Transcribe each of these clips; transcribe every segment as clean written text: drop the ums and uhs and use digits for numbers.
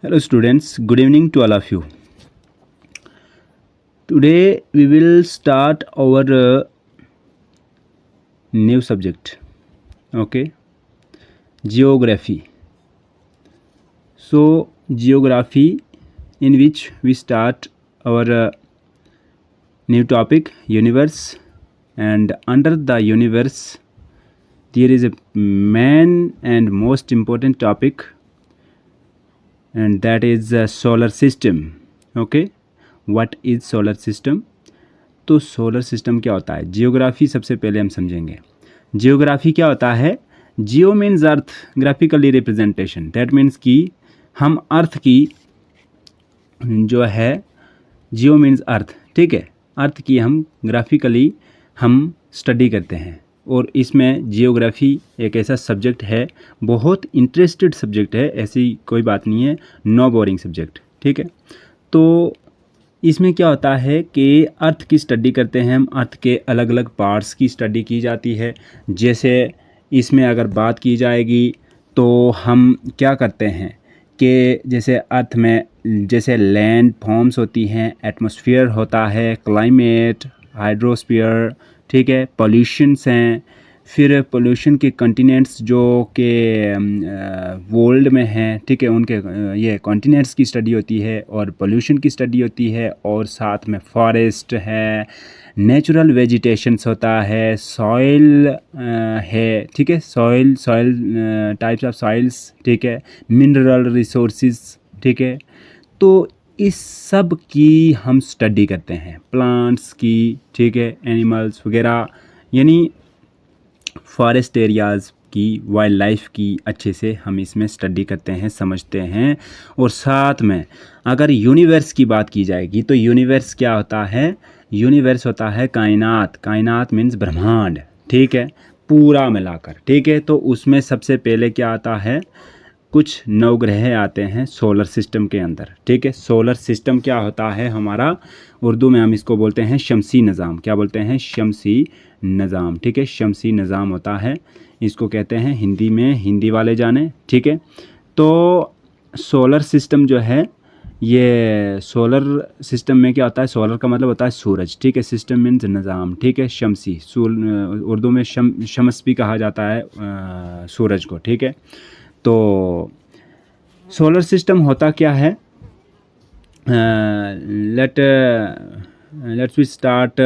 Hello students, good evening to all of you. Today we will start our new subject. Okay, geography. So geography, in which we start our new topic, universe, and under the universe there is a main and most important topic, and that is solar system. Okay, what is solar system? तो solar system क्या होता है, geography सबसे पहले हम समझेंगे। Geography क्या होता है? जियो means earth, graphically representation, that means कि हम अर्थ की जो है, जियो मीन्स अर्थ, ठीक है, अर्थ की हम ग्राफिकली हम स्टडी करते हैं। और इसमें जियोग्राफी एक ऐसा सब्जेक्ट है, बहुत इंटरेस्टेड सब्जेक्ट है, ऐसी कोई बात नहीं है, नो बोरिंग सब्जेक्ट, ठीक है। तो इसमें क्या होता है कि अर्थ की स्टडी करते हैं हम, अर्थ के अलग अलग पार्ट्स की स्टडी की जाती है। जैसे इसमें अगर बात की जाएगी तो हम क्या करते हैं कि जैसे अर्थ में जैसे लैंड फॉर्म्स होती हैं, एटमॉस्फेयर होता है, क्लाइमेट, हाइड्रोस्फीयर, ठीक है, पॉल्यूशंस हैं, फिर पोल्यूशन के कंटिनेंट्स जो कि वर्ल्ड में हैं, ठीक है, उनके ये कॉन्टिनेंट्स की स्टडी होती है और पोल्यूशन की स्टडी होती है, और साथ में फॉरेस्ट है, नेचुरल वेजिटेशंस होता है, सॉइल है, ठीक है, सॉइल टाइप्स ऑफ सॉइल्स, ठीक है, मिनरल रिसोर्सेज, ठीक है। तो इस सब की हम स्टडी करते हैं, प्लांट्स की, ठीक है, एनिमल्स वगैरह, यानी फॉरेस्ट एरियाज़ की, वाइल्ड लाइफ की अच्छे से हम इसमें स्टडी करते हैं, समझते हैं। और साथ में अगर यूनिवर्स की बात की जाएगी तो यूनिवर्स क्या होता है? यूनिवर्स होता है कायनात, कायनात मीन्स ब्रह्मांड, ठीक है, पूरा मिलाकर, ठीक है। तो उसमें सबसे पहले क्या आता है? कुछ नवग्रह आते हैं सोलर सिस्टम के अंदर, ठीक है। सोलर सिस्टम क्या होता है हमारा? उर्दू में हम इसको बोलते हैं शमसी निज़ाम। क्या बोलते हैं? शमसी निज़ाम, ठीक है, शमसी निज़ाम होता है, इसको कहते हैं हिंदी में, हिंदी वाले जाने, ठीक है। तो सोलर सिस्टम जो है, ये सोलर सिस्टम में क्या होता है? सोलर का मतलब होता है सूरज, ठीक है, सिस्टम मीन्स निज़ाम, ठीक है, शमसी, उर्दू में शमस भी कहा जाता है सूरज को, ठीक है। तो सोलर सिस्टम होता क्या है? Let's we start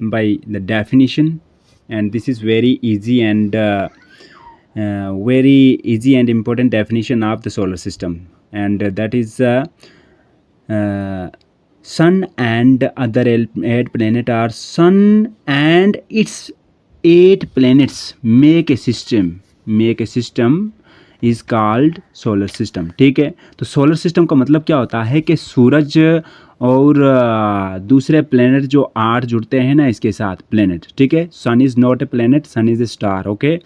by the definition, and this is very easy and important definition of the solar system, and that is sun and other 8 planets are sun and its 8 planets make a system is called solar system, ठीक है। तो solar system का मतलब क्या होता है कि सूरज और दूसरे प्लेनेट जो 8 जुड़ते हैं ना इसके साथ, प्लेनेट, ठीक है। Sun is not a planet, sun is a star, okay.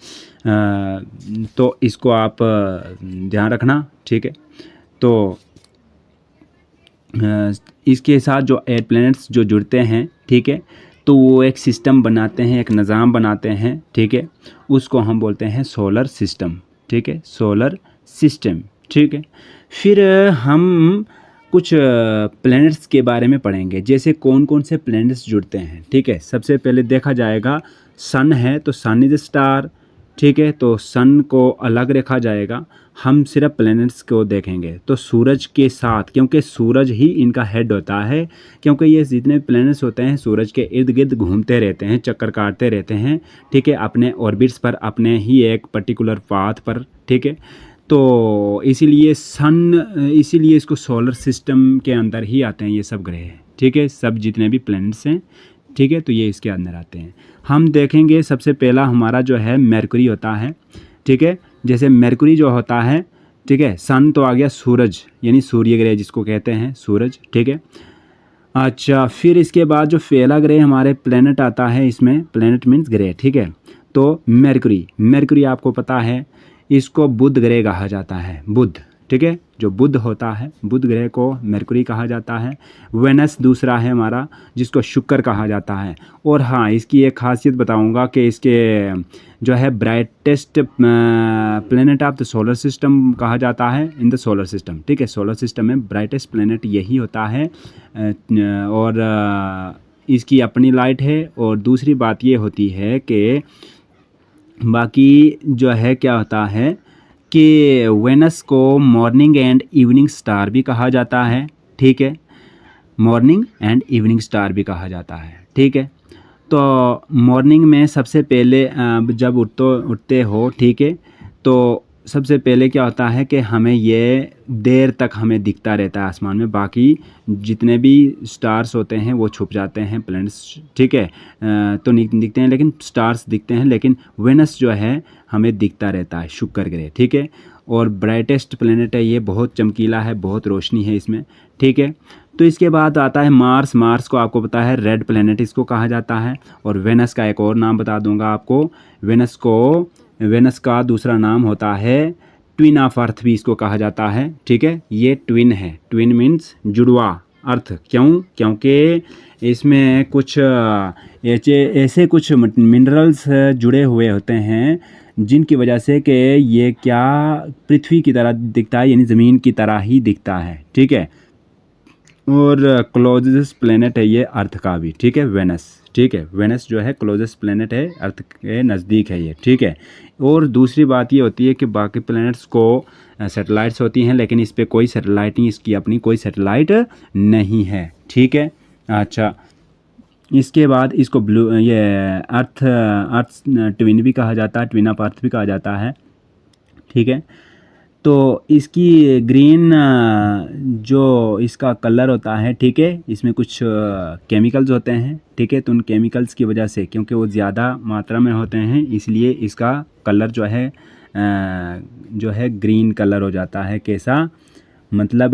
तो इसको आप ध्यान रखना, ठीक है। तो इसके साथ जो 8 प्लैनेट्स जो जुड़ते हैं, ठीक है, तो वो एक सिस्टम बनाते हैं, एक निज़ाम बनाते हैं, ठीक है, उसको हम बोलते हैं सोलर सिस्टम, ठीक है, सोलर सिस्टम, ठीक है। फिर हम कुछ प्लैनेट्स के बारे में पढ़ेंगे, जैसे कौन कौन से प्लैनेट्स जुड़ते हैं, ठीक है। सबसे पहले देखा जाएगा सन है, तो सन इज़ स्टार, ठीक है, तो सन को अलग रखा जाएगा, हम सिर्फ प्लैनेट्स को देखेंगे। तो सूरज के साथ, क्योंकि सूरज ही इनका हेड होता है, क्योंकि ये जितने प्लैनेट्स होते हैं सूरज के इर्द गिर्द घूमते रहते हैं, चक्कर काटते रहते हैं, ठीक है, अपने ऑर्बिट्स पर, अपने ही एक पर्टिकुलर पाथ पर, ठीक है। तो इसीलिए इसको सोलर सिस्टम के अंदर ही आते हैं ये सब ग्रह, ठीक है, सब जितने भी प्लैनेट्स हैं, ठीक है, तो ये इसके अंदर आते हैं। हम देखेंगे सबसे पहला हमारा जो है मरकरी होता है, ठीक है। जैसे मरकरी जो होता है, ठीक है, सन तो आ गया, सूरज यानी सूर्य ग्रह जिसको कहते हैं, सूरज, ठीक है। अच्छा, फिर इसके बाद जो पहला ग्रह हमारे प्लेनेट आता है, इसमें प्लेनेट मीन्स ग्रह, ठीक है। तो मरकरी आपको पता है, इसको बुध ग्रह कहा जाता है, बुध, ठीक है, जो बुध होता है, बुध ग्रह को मरकुरी कहा जाता है। वेनस दूसरा है हमारा, जिसको शुक्र कहा जाता है। और हाँ, इसकी एक खासियत बताऊंगा कि इसके जो है brightest planet of the solar system कहा जाता है इन द सोलर सिस्टम। ठीक है, सोलर सिस्टम में ब्राइटेस्ट प्लेनेट यही होता है। और इसकी अपनी लाइट है। और दूसरी बात ये होती है कि बाकी जो है क्या होता है कि वेनस को मॉर्निंग एंड इवनिंग स्टार भी कहा जाता है। ठीक है, मॉर्निंग एंड इवनिंग स्टार भी कहा जाता है। ठीक है, तो मॉर्निंग में सबसे पहले जब उठते हो, ठीक है, तो सबसे पहले क्या होता है कि हमें ये देर तक हमें दिखता रहता है आसमान में। बाकी जितने भी स्टार्स होते हैं वो छुप जाते हैं, प्लैनेट्स, ठीक है, तो नहीं दिखते हैं, लेकिन स्टार्स दिखते हैं। लेकिन वेनस जो है हमें दिखता रहता है, शुक्र ग्रह। ठीक है, और ब्राइटेस्ट प्लैनेट है ये, बहुत चमकीला है, बहुत रोशनी है इसमें। ठीक है, तो इसके बाद आता है मार्स। मार्स को आपको पता है रेड प्लैनेट इसको कहा जाता है। और वेनस का एक और नाम बता दूंगा आपको, वेनस का दूसरा नाम होता है ट्विन ऑफ अर्थ भी इसको कहा जाता है। ठीक है, ये ट्विन है, ट्विन मीन्स जुड़वा अर्थ। क्यों? क्योंकि इसमें कुछ ऐसे कुछ मिनरल्स जुड़े हुए होते हैं जिनकी वजह से कि ये क्या पृथ्वी की तरह दिखता है, यानी ज़मीन की तरह ही दिखता है। ठीक है, और क्लोजेस्ट प्लेनेट है ये अर्थ का भी। ठीक है, वेनस। ठीक है, वेनस जो है क्लोजेस्ट प्लेनेट है, अर्थ के नज़दीक है ये। ठीक है, और दूसरी बात ये होती है कि बाकी प्लैनेट्स को सैटेलाइट्स होती हैं, लेकिन इस पर कोई सैटेलाइट नहीं, इसकी अपनी कोई सैटेलाइट नहीं है। ठीक है, अच्छा, इसके बाद इसको ये अर्थ ट्विन भी कहा जाता है, ट्विन ऑफ अर्थ भी कहा जाता है। ठीक है, तो इसकी ग्रीन जो इसका कलर होता है, ठीक है, इसमें कुछ केमिकल्स होते हैं। ठीक है, तो उन केमिकल्स की वजह से, क्योंकि वो ज़्यादा मात्रा में होते हैं, इसलिए इसका कलर जो है ग्रीन कलर हो जाता है। कैसा? मतलब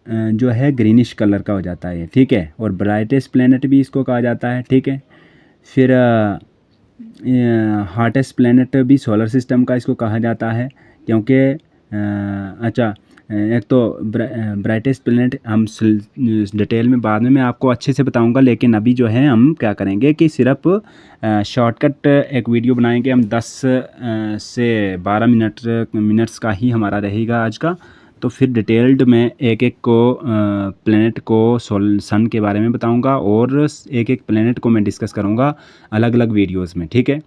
जो है ग्रीनिश कलर का हो जाता है। ठीक है, और ब्राइटेस्ट प्लैनेट भी इसको कहा जाता है। ठीक है, फिर हॉटेस्ट प्लैनेट भी सोलर सिस्टम का इसको कहा जाता है, क्योंकि अच्छा, एक तो ब्राइटेस्ट प्लैनेट हम डिटेल में बाद में मैं आपको अच्छे से बताऊंगा, लेकिन अभी जो है हम क्या करेंगे कि सिर्फ शॉर्टकट एक वीडियो बनाएंगे हम। 10 से 12 मिनट्स का ही हमारा रहेगा आज का। तो फिर डिटेल्ड में एक एक को प्लैनेट को सन के बारे में बताऊंगा, और एक एक प्लैनेट को मैं डिस्कस करूंगा अलग अलग वीडियोस में। ठीक है,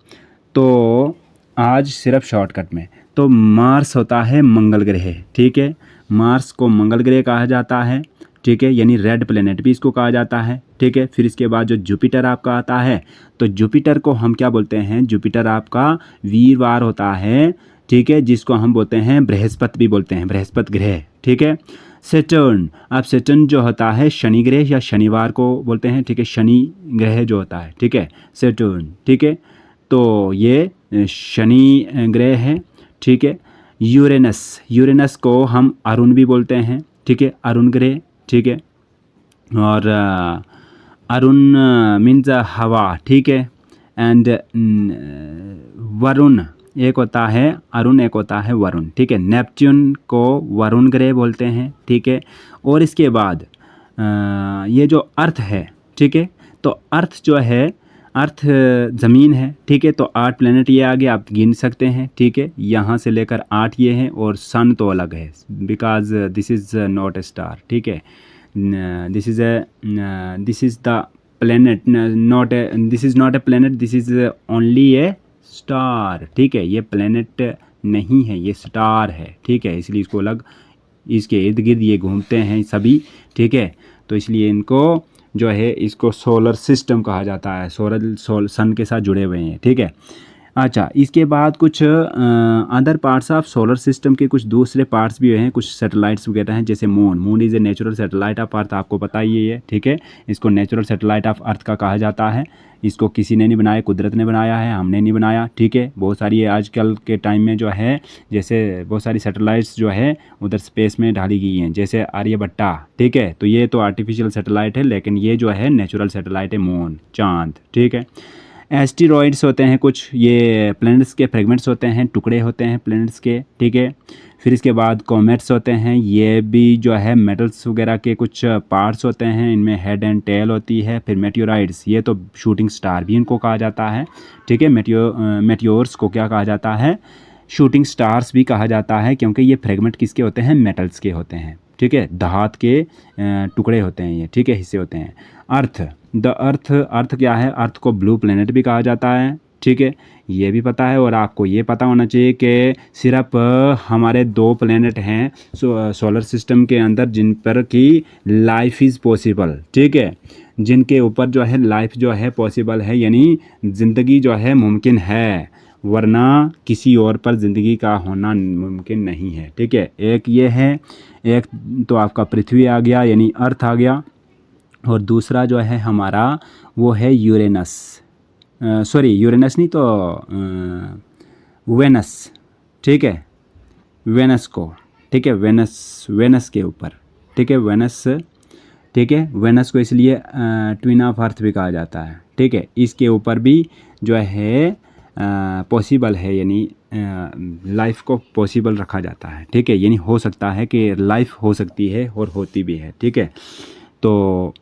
तो आज सिर्फ शॉर्टकट में। तो मार्स होता है मंगल ग्रह। ठीक है, मार्स को मंगल ग्रह कहा जाता है। ठीक है, यानी रेड प्लैनेट भी इसको कहा जाता है। ठीक है, फिर इसके बाद जो जुपिटर आपका आता है, तो जुपिटर को हम क्या बोलते हैं? जुपिटर आपका वीरवार होता है। ठीक है, जिसको हम बोलते हैं बृहस्पति भी बोलते हैं, बृहस्पति ग्रह। ठीक है, सैटर्न, अब सैटर्न जो होता है शनि ग्रह या शनिवार को बोलते हैं। ठीक है, शनि ग्रह जो होता है, ठीक है, सैटर्न। ठीक है, तो ये शनि ग्रह है। ठीक है, यूरेनस को हम अरुण भी बोलते हैं। ठीक है, अरुण ग्रह। ठीक है, और अरुण मीन्स हवा। ठीक है, एंड वरुण एक होता है अरुण, एक होता है वरुण। ठीक है, नेपच्यून को वरुण ग्रह बोलते हैं। ठीक है, और इसके बाद ये जो अर्थ है, ठीक है, तो अर्थ जो है, अर्थ ज़मीन है। ठीक है, तो 8 प्लैनेट ये आगे आप गिन सकते हैं। ठीक है, यहाँ से लेकर 8 ये हैं, और सन तो अलग है, because this is not A star. ठीक है, this is the planet, this is not A planet, this is only A star. ठीक है, ये प्लैनेट नहीं है, ये स्टार है। ठीक है, इसलिए इसको अलग, इसके इर्द गिर्द ये घूमते हैं सभी। ठीक है, तो इसलिए इनको जो है इसको सोलर सिस्टम कहा जाता है, सन के साथ जुड़े हुए हैं। ठीक है, अच्छा, इसके बाद कुछ other parts of solar system के कुछ दूसरे पार्ट्स भी हैं, कुछ सैटेलाइट्स वगैरह हैं, जैसे moon is a natural satellite of earth, आपको पता ही है। ठीक है, इसको नेचुरल सैटेलाइट ऑफ अर्थ का कहा जाता है। इसको किसी ने नहीं बनाया, कुदरत ने बनाया है, हमने नहीं बनाया। ठीक है, बहुत सारी आजकल के टाइम में जो है, जैसे बहुत सारी सैटेलाइट्स जो है उधर स्पेस में डाली गई हैं, जैसे आर्यभट्टा। ठीक है, तो ये तो आर्टिफिशियल सैटेलाइट है, लेकिन ये जो है नेचुरल सैटेलाइट है, मून, चाँद। ठीक है, एस्टेरॉइड्स होते हैं कुछ, ये प्लैनेट्स के फ्रेगमेंट्स होते हैं, टुकड़े होते हैं प्लैनेट्स के, ठीक है। फिर इसके बाद कॉमेट्स होते हैं, ये भी जो है मेटल्स वगैरह के कुछ पार्ट्स होते हैं, इनमें हेड एंड टेल होती है। फिर मेटियोराइड्स, ये तो शूटिंग स्टार भी इनको कहा जाता है, ठीक है। मेटियोर्स को क्या कहा जाता है, शूटिंग स्टार्स भी कहा जाता है, क्योंकि ये फ्रेगमेंट किसके होते हैं, मेटल्स के होते हैं, ठीक है। धात के टुकड़े होते हैं ये, ठीक है, हिस्से होते हैं। अर्थ, अर्थ क्या है, अर्थ को ब्लू प्लेनेट भी कहा जाता है, ठीक है, ये भी पता है। और आपको ये पता होना चाहिए कि सिर्फ हमारे 2 प्लेनेट हैं सोलर सिस्टम के अंदर जिन पर कि लाइफ इज़ पॉसिबल, ठीक है, जिनके ऊपर जो है लाइफ जो है पॉसिबल है, यानी ज़िंदगी जो है मुमकिन है, वरना किसी और पर ज़िंदगी का होना मुमकिन नहीं है, ठीक है। एक ये है, एक तो आपका पृथ्वी आ गया यानी अर्थ आ गया, और दूसरा जो है हमारा वो है यूरेनस, सॉरी यूरेनस नहीं तो वेनस, ठीक है, वेनस को, ठीक है, वेनस के ऊपर, ठीक है, वेनस, ठीक है, वेनस को इसलिए ट्विन ऑफ अर्थ भी कहा जाता है, ठीक है। इसके ऊपर भी जो है पॉसिबल है, यानी लाइफ को पॉसिबल रखा जाता है, ठीक है, यानी हो सकता है कि लाइफ हो सकती है और होती भी है, ठीक है। तो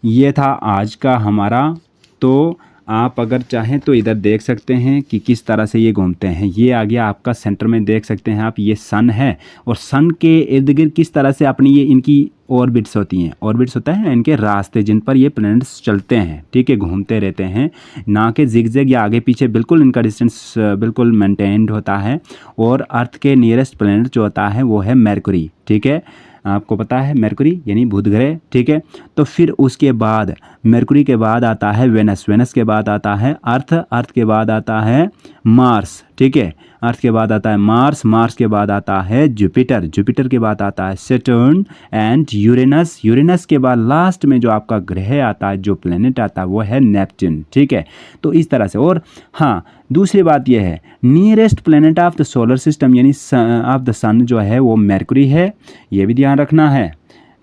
ये था आज का हमारा। तो आप अगर चाहें तो इधर देख सकते हैं कि किस तरह से ये घूमते हैं। ये आ गया आपका सेंटर में, देख सकते हैं आप, ये सन है, और सन के इर्द गिर्द किस तरह से अपनी ये इनकी ऑर्बिट्स होती हैं। ऑर्बिट्स होता है इनके रास्ते जिन पर ये प्लैनेट्स चलते हैं, ठीक है, घूमते रहते हैं, ना कि जिगजैग या आगे पीछे, बिल्कुल इनका डिस्टेंस बिल्कुल मेंटेन्ड होता है। और अर्थ के नियरेस्ट प्लैनेट जो होता है वो है मरकरी, ठीक है, आपको पता है मरकरी यानी बुध ग्रह, ठीक है। तो फिर उसके बाद मरकरी के बाद आता है वेनस, वेनस के बाद आता है अर्थ, अर्थ के बाद आता है मार्स, ठीक है, अर्थ के बाद आता है मार्स, मार्स के बाद आता है जुपिटर, जुपिटर के बाद आता है सैटर्न एंड यूरेनस, यूरेनस के बाद लास्ट में जो आपका ग्रह आता है, जो प्लेनेट आता है वो है नेपच्यून, ठीक है। तो इस तरह से। और हाँ, दूसरी बात यह है, nearest planet of the solar system यानी ऑफ द सन जो है वो मरकरी है, ये भी ध्यान रखना है,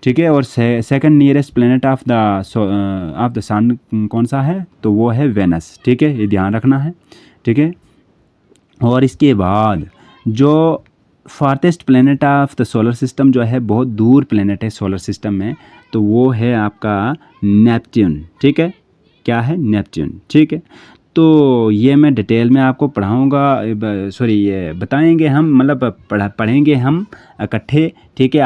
ठीक है। और second nearest planet of the sun कौन सा है, तो वो है वेनस, ठीक है, ये ध्यान रखना है, ठीक है। और इसके बाद जो farthest planet of the solar system जो है, बहुत दूर प्लेनेट है सोलर सिस्टम में, तो वो है आपका नेपच्यून, ठीक है, क्या है, नेपच्यून, ठीक है। तो ये मैं डिटेल में आपको पढ़ाऊँगा, सॉरी ये बताएंगे हम, मतलब पढ़ेंगे हम इकट्ठे, ठीक है।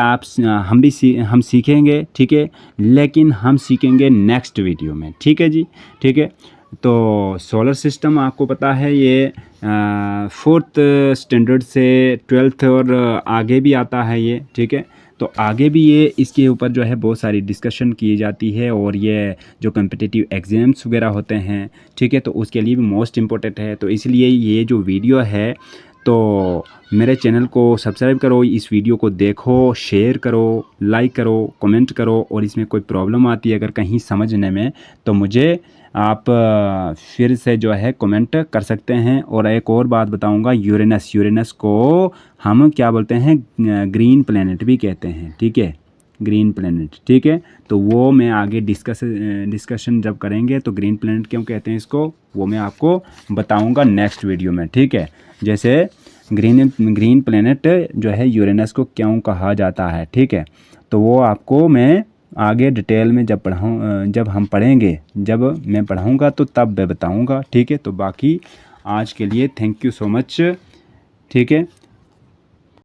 हम सीखेंगे, ठीक है, लेकिन हम सीखेंगे नेक्स्ट वीडियो में, ठीक है जी, ठीक है। तो सोलर सिस्टम आपको पता है ये 4th स्टैंडर्ड से 12th और आगे भी आता है ये, ठीक है। तो आगे भी ये इसके ऊपर जो है बहुत सारी डिस्कशन की जाती है, और ये जो कम्पिटिटिव एग्ज़ाम्स वगैरह होते हैं, ठीक है, तो उसके लिए भी मोस्ट इम्पोर्टेंट है। तो इसलिए ये जो वीडियो है, तो मेरे चैनल को सब्सक्राइब करो, इस वीडियो को देखो, शेयर करो, लाइक करो, कमेंट करो, और इसमें कोई प्रॉब्लम आती है अगर कहीं समझने में, तो मुझे आप फिर से जो है कमेंट कर सकते हैं। और एक और बात बताऊंगा, यूरेनस, यूरेनस को हम क्या बोलते हैं, ग्रीन प्लेनेट भी कहते हैं, ठीक है, ग्रीन प्लेनेट, ठीक है। तो वो मैं आगे डिस्कशन जब करेंगे तो ग्रीन प्लेनेट क्यों कहते हैं इसको, वो मैं आपको बताऊंगा नेक्स्ट वीडियो में, ठीक है। जैसे ग्रीन प्लेनेट जो है यूरेनस को क्यों कहा जाता है, ठीक है, तो वो आपको मैं आगे डिटेल में जब मैं पढ़ाऊँगा तो तब मैं बताऊँगा, ठीक है। तो बाकी आज के लिए थैंक यू सो मच, ठीक है।